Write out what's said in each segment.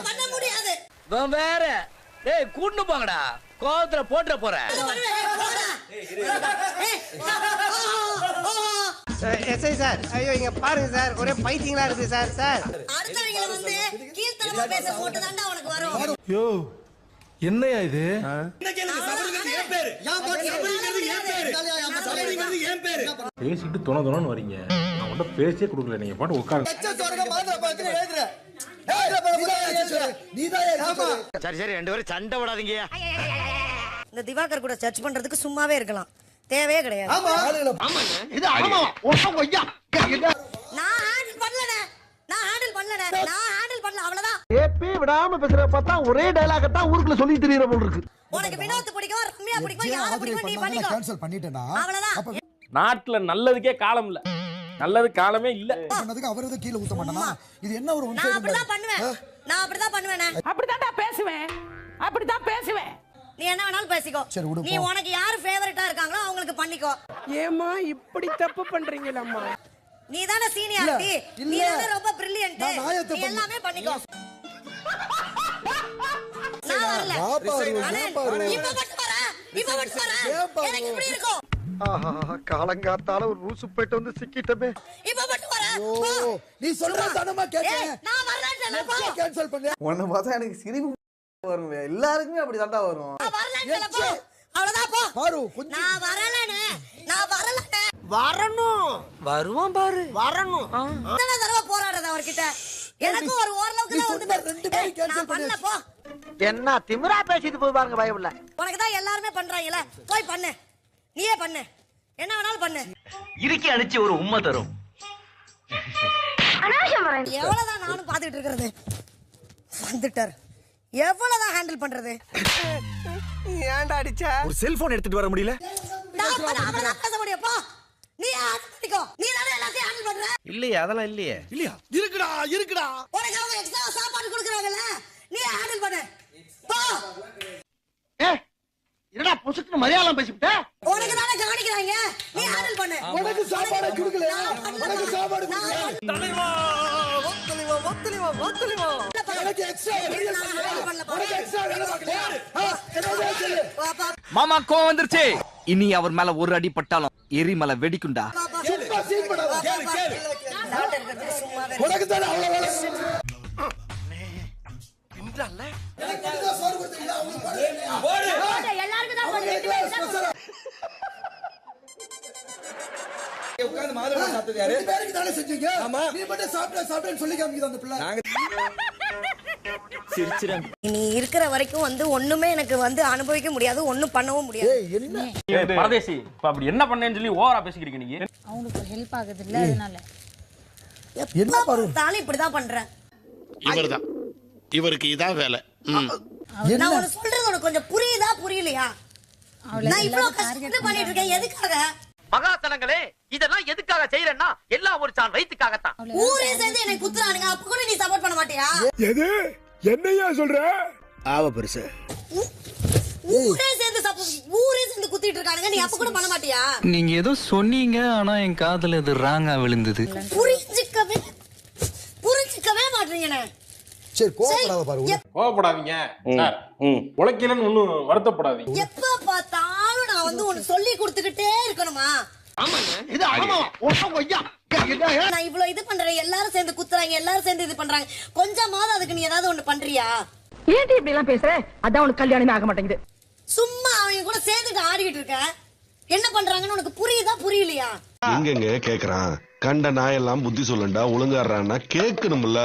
பண்ண முடியாது. வேற டேய் கூட்டு போங்கடா, கோவத்துல போட்ற போறேன். எஸ்ஐ சார், ஐயோ இங்க பாருங்க சார், ஒரே பைத்தியங்களா இருக்கு சார். சார் அடுத்தவங்கள வந்து கீழ்த்தரமா பேச போட்டு தான்டா உனக்கு வரும். யோ என்னையா இது? பேசிட்டு தொண வரீங்க. நான் உன்கிட்ட பேசியே கொடுக்கல, நீங்க பாட்டு உட்காருங்க. சரி ரெண்டு பேரும் சண்டை விடாதீங்க. இந்த திவாகர் கூட சர்ச் பண்றதுக்கு சும்மாவே இருக்கலாம், தேவையே கிடையாது. நான் ஹேண்டில் பண்ணல அவ்வளவுதான். ஏப்பே விடாம பேசுற பார்த்தா ஒரே டயலாக் தான் ஊருக்குள்ள சொல்லி தெரியற போல இருக்கு. உனக்கு வினோத் பிடிக்கும், ரம்யா பிடிக்கும், யாரை பிடிக்கும் நீ பண்ணிக்கோ. கேன்சல் பண்ணிட்டேனா? அவ்வளவுதான். நாட்டுல நல்லதுக்கே காலம் இல்ல, நல்லது காலமே இல்ல. பண்ணதுக்கு அவர் எதுவும் கீழ ஊத்த மாட்டானா? இது என்ன ஒரு நான் அப்படிதான் பண்ணுவேன். அப்படிதான் பண்ணுவேன். நீ என்ன வேணாலும் பேசிக்கோ. நீ உனக்கு யாரு ஃபேவரட்டா இருக்காங்களோ அவங்களுக்கு பண்ணிக்கோ. ஏமா இப்படி தப்பு பண்றீங்களம்மா? நீ தானே சீனியாரிட்டி, நீ தானே ரொம்ப பிரில்லியன்ட், நீ எல்லாமே பண்ணிக்கோ. நான் வரல. இப்ப மட்டும் வர. எனக்கு இப்படி இருக்கும். காலங்காத்தால ஒரு ரூசு போயிட்டு வந்து சிக்கிட்டமே. இப்ப மட்டும் வர. நீ சொல்ற தானமா கேட்டேன். நான் வரலன்னு கேன்சல் பண்ணு. உன்னை பார்த்தா எனக்கு சிரிப்பு வரும். எல்லாருக்குமே அப்படி தாண்டா வரும். நான் வரலன்னு போ. அவ்வளவுதான் போ. பாரு நான் வரலன்னு. வரணும். வருவான் பாரு. வரணும். எத்தனை தடவை போராடுறது அவர்கிட்ட. எனக்கு ஒரு ஓரளவுக்கு தான் வந்து ரெண்டு பேரும் கேன்சல் பண்ணு. போ. என்ன திமிரா பேசிட்டு போய் பாருங்க பயப்படல. உனக்கு தான் எல்லாரும் பண்றாங்கல, போய் பண்ணு. நீயே பண்ணு, என்ன வேணாலும் பண்ணு. இறுக்கி அடிச்சு ஒரு உம்மை தரும். எவ்வளவுதான் நானும் பாத்துட்டு இருக்கிறது. வந்துட்டார், எவ்வளவுதான் ஹேண்டில் பண்றது. ஏன்டா அடிச்சா? ஒரு செல்போன் எடுத்துட்டு வர முடியல. நான் பேச முடியும். போ, நீ ஹேண்டில் பண்ணிக்கோ. நீ தானே எல்லாத்தையும் ஹேண்டில் பண்ற. இல்லையா? அதெல்லாம் இல்லையா? இருக்குடா. உனக்கு அவங்க எக்ஸ்ட்ரா சாப்பாடு கொடுக்குறாங்கல்ல, நீ ஹேண்டில் பண்ணு. போ. என்னடா பொசுக்கு மரியாதை பேசிட்ட? உனக்கு தானே கவனிக்கிறாங்க, நீ ஹேண்டில் பண்ணு. உனக்கு சாப்பாடு கொடுக்கல. உனக்கு சாப்பாடு கொடுக்கல. எனக்கு எக்ஸ்ட்ரா மாமா கோவம் வந்துருச்சு. இனி அவர் மேல ஒரு அடி பட்டாலும் எரிமலை வெடிக்குண்டா. உனக்கு தானே அவ்வளவு வேலை. எல்லாருக்கும் தான் பண்ணு. உட்கார்ந்து மாதுளை சாப்பிட்டது யாரு? ரெண்டு பேருக்கு தானே செஞ்சீங்க. நீ மட்டும் சாப்பிட்டேன்னு சொல்லி காமிக்குது அந்த பிள்ளை. நீ இருக்கிற வரைக்கும் வந்து ஒண்ணுமே எனக்கு வந்து அனுபவிக்க முடியாது, ஒண்ணும் பண்ணவும் முடியாது. என்ன பரதேசி இப்ப அப்படி என்ன பண்ணேன்னு சொல்லி ஓவரா பேசிக்கிறீங்க நீங்க. அவங்களுக்கு ஹெல்ப் ஆகுது இல்ல, அதனால என்ன பாரு. தானே இப்படிதான் பண்றேன். இவர்தான், இவருக்கு இதான் வேலை. நான் உனக்கு சொல்றது உனக்கு கொஞ்சம் புரியுதா புரியலையா? நான் இவ்வளவு கஷ்டப்பட்டு பண்ணிட்டு இருக்கேன் எதுக்காக? மகாசனங்களே, இதெல்லாம் எதுக்காக செய்யறேன்னா எல்லாம் ஒரு சான் வயித்துக்காகத்தான். ஊரே சேர்ந்து எனக்கு குத்துறானுங்க, அப்ப கூட நீ சப்போர்ட் பண்ண மாட்டியா? எது என்னையா சொல்ற? ஆவ பெருசு. ஊரே சேர்ந்து குத்திட்டு இருக்கானுங்க, நீ அப்ப கூட பண்ண மாட்டியா? நீங்க ஏதோ சொன்னீங்க, ஆனா என் காதுல இது ராங்கா விழுந்தது. புரிஞ்சுக்கவே மாட்டீங்க. சரி கோவப்படாத பாரு. கோவப்படாதீங்க சார். உழைக்கலன்னு ஒண்ணும் வருத்தப்படாதீங்க. எப்ப பார்த்தாலும் நான் வந்து உனக்கு சொல்லி கொடுத்துக்கிட்டே இருக்கணுமா? இது ஆமா ஓசம் கொய்யா. நான் இவ்வளவு இது பண்றேன், எல்லாரும் சேர்ந்து குத்துறாங்க, எல்லாரும் சேர்ந்து இது பண்றாங்க. கொஞ்சமாவது அதுக்கு நீ ஏதாவது ஒண்ணு பண்றியா? ஏன் இப்படி எல்லாம் பேசுற? அதான் உனக்கு கல்யாணமே ஆக மாட்டேங்குது. சும்மா அவங்க கூட சேர்ந்துட்டு ஆடிக்கிட்டு இருக்க. என்ன பண்றாங்கன்னு உனக்கு புரியுதா புரியலையா? எங்கெங்க கேக்குறான்? கண்ட நாயெல்லாம் புத்தி சொல்லண்டா, ஒழுங்காடுறான்னா கேட்கணும்ல.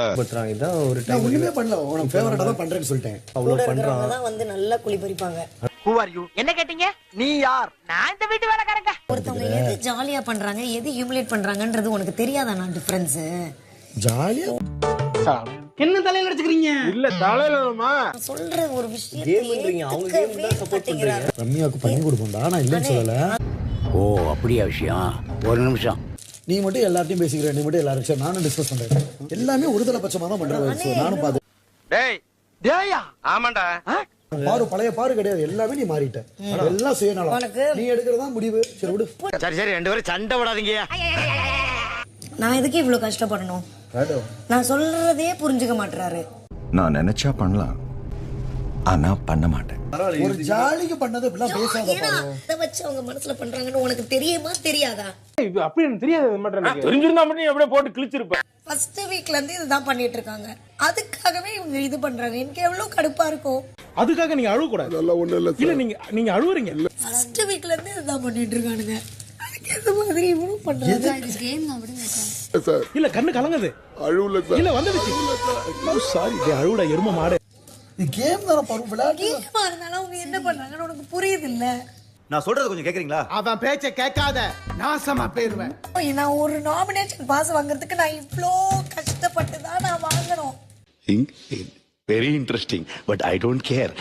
இதான் ஒரு டைம் ஒண்ணுமே பண்ணல. உனக்கு ஃபேவரட்டா தான் பண்றேன்னு சொல்லிட்டேன். அவ்வளவு பண்றாங்க தான் வந்து நல்லா குழி பறிப்பாங்க. Who are you? என்ன கேட்டீங்க? நீ யார்? நான் இந்த வீட்டு வேலைக்காரங்க. ஒருத்தவங்க எது ஜாலியா பண்றாங்க, எது ஹியூமிலேட் பண்றாங்கன்றது உனக்கு தெரியாதா? நான் டிஃபரன்ஸ் ஜாலியா என்ன தலையில அடிச்சுக்கிறீங்க? இல்ல தலையிலமா சொல்ற ஒரு விஷயத்தை அவங்க கேம் தான் சப்போர்ட் பண்றாங்க. ரம்யாக்கு பண்ணி கொடுப்போம்டா, நான் இல்லன்னு சொல்லல. ஓ அப்படியா விஷயம்? ஒரு நிமிஷம். நீ மட்டும் எல்லார்ட்டையும் பேசிக்கிற, நீ மட்டும் எல்லாரும் சரி நானும் டிஸ்கஸ் பண்றேன். எல்லாமே ஒருதலை பட்சமா தான் பண்றேன். நானும் பாத்து. டேய் டேயா ஆமாண்டா. பாரு பழைய பாரு கிடையாது, எல்லாமே நீ மாறிட்ட. எல்லாம் சுயநலம், நீ எடுக்கிறதா முடிவு. சரி விடு. சரி ரெண்டு பேரும் சண்டை விடாதீங்க. நான் எதுக்கு இவ்வளவு கஷ்டப்படணும்? நான் சொல்றதே புரிஞ்சுக்க மாட்டாரு. நான் நினைச்சா பண்ணலாம் ஆனா பண்ண மாட்டேன். ஒரு ஜாலிக்கு பண்ணது இப்படிலாம் பேசாத ஏன்னா அதை வச்சு அவங்க மனசுல பண்றாங்கன்னு உனக்கு தெரியுமா தெரியாதா? அப்படி எனக்கு தெரியாது மட்டும் தெரிஞ்சிருந்தா மட்டும் அப்படியே போட்டு கிழிச்சிருப்பேன். ஃபர்ஸ்ட் வீக்ல இருந்து இதுதான் பண்ணிட்டு இருக்காங்க. அதுக்காகவே இவங்க இது பண்றாங்க. எனக்கு எவ்வளவு கடுப்பா இருக்கும். அதுக்காக நீங்க அழுவ கூடாது. இல்ல நீங்க அழுவுறீங்க. ஃபர்ஸ்ட் வீக்ல இருந்து இதுதான் பண்ணிட்டு இருக்கானுங்க. இந்த மாதிரி இவனும் பண்றாங்க. இது கேம் தான் விடுங்க. இல்ல கண்ணு கலங்குது. அழுவல சார். இல்ல வந்துடுச்சு. சாரி டே அழுவுடா எரும மாடு. இது கேம் தான பரு விளையாட்டு. கேமா இருந்தாலும் அவங்க என்ன பண்றாங்கன்னு உனக்கு புரியுது இல்ல? நான் சொல்றது கொஞ்சம் கேக்குறீங்களா? அவன் பேச்ச கேட்காத நாசமா போயிருவேன். நான் ஒரு நாமினேஷன் பாஸ் வாங்குறதுக்கு நான் இவ்ளோ கஷ்டப்பட்டு தான் நான் வாங்கணும். Very interesting but I don't care.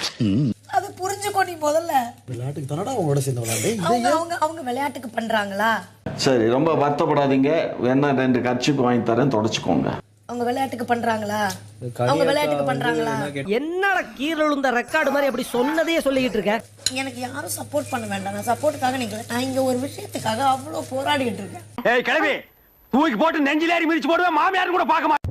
அது புரிஞ்சுக்கோ நீ முதல்ல. விளையாட்டுக்கு தானடா அவங்களோட சேர்ந்து விளையாடு. அவங்க விளையாட்டுக்கு பண்றாங்களா? சரி ரொம்ப வருத்தப்படாதீங்க, வேணா 2 கட்சிக்கு வாங்கி தரேன், தொடச்சுக்கோங்க. அவங்க விளையாட்டுக்கு பண்றாங்களா? அவங்க விளையாட்டுக்கு பண்றாங்களா? என்னடா கீழ விழுந்த ரெக்கார்டு மாதிரி அப்படி சொன்னதையே சொல்லிட்டு இருக்க. எனக்கு யாரும் சப்போர்ட் பண்ண வேண்டாம். நான் சப்போர்ட்டுக்காக நிக்கல. நான் இங்க ஒரு விஷயத்துக்காக அவ்வளவு போராடிட்டு இருக்கேன். ஏய் கிளம்பி தூக்கி போட்டு நெஞ்சில ஏறி மிதிச்சு போடுவேன். மாமியார் கூட பார்க்க மாட்டேன்.